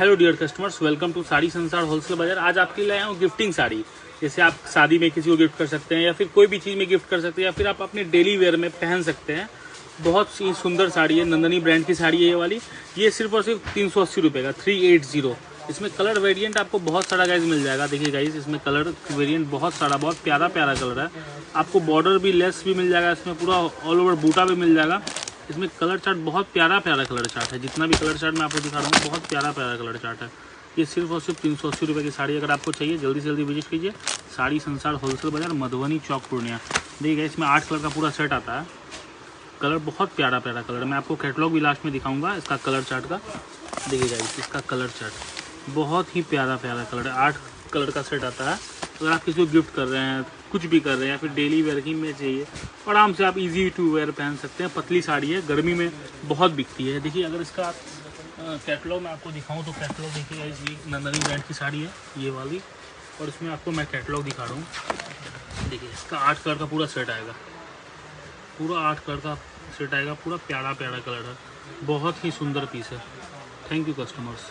Hello dear customers, welcome to Saree Sansar wholesale बाजार। आज आपके लिए लाया हूँ गिफ्टिंग साड़ी। जैसे आप शादी में किसी को गिफ्ट कर सकते हैं या फिर कोई भी चीज़ में गिफ्ट कर सकते हैं या फिर आप अपने डेली वेयर में पहन सकते हैं। बहुत ही सुंदर साड़ी है, नंदनी ब्रांड की साड़ी है ये वाली। ये सिर्फ और सिर्फ 380 रुपये का 380। इसमें कलर वेरिएंट आपको बहुत सारा गाइज मिल जाएगा। देखिए गाइज, इसमें कलर वेरिएंट बहुत सारा, बहुत प्यारा प्यारा कलर है। आपको बॉर्डर भी लेस भी मिल जाएगा, इसमें पूरा ऑल ओवर बूटा भी मिल जाएगा। इसमें कलर चार्ट बहुत प्यारा प्यारा कलर चार्ट है। जितना भी कलर चार्ट मैं आपको दिखा रहा हूँ बहुत प्यारा प्यारा कलर चार्ट है। ये सिर्फ और सिर्फ 380 रुपये की साड़ी अगर आपको चाहिए जल्दी से जल्दी विजिट कीजिए साड़ी संसार होलसेल बाजार, मधुबनी चौक, पूर्णिया। देखिए इसमें 8 कलर का पूरा सेट आता है। कलर बहुत प्यारा प्यारा कलर है। मैं आपको कैटलॉग भी लास्ट में दिखाऊंगा इसका कलर चार्ट का। देखिएगा इसका कलर चार्ट बहुत ही प्यारा प्यारा कलर है। 8 कलर का सेट आता है। अगर आप किसी को गिफ्ट कर रहे हैं, कुछ भी कर रहे हैं या फिर डेली वेयर की में चाहिए, आराम से आप इजी टू वेयर पहन सकते हैं। पतली साड़ी है, गर्मी में बहुत बिकती है। देखिए अगर इसका कैटलॉग मैं आपको दिखाऊं तो कैटलॉग देखिएगा, ये नंदनी ब्रांड की साड़ी है ये वाली, और इसमें आपको मैं कैटलॉग दिखा रहा हूँ। देखिए इसका 8 कलर का पूरा सेट आएगा, पूरा 8 कलर का सेट आएगा। पूरा प्यारा प्यारा कलर है, बहुत ही सुंदर पीस है। Thank you customers.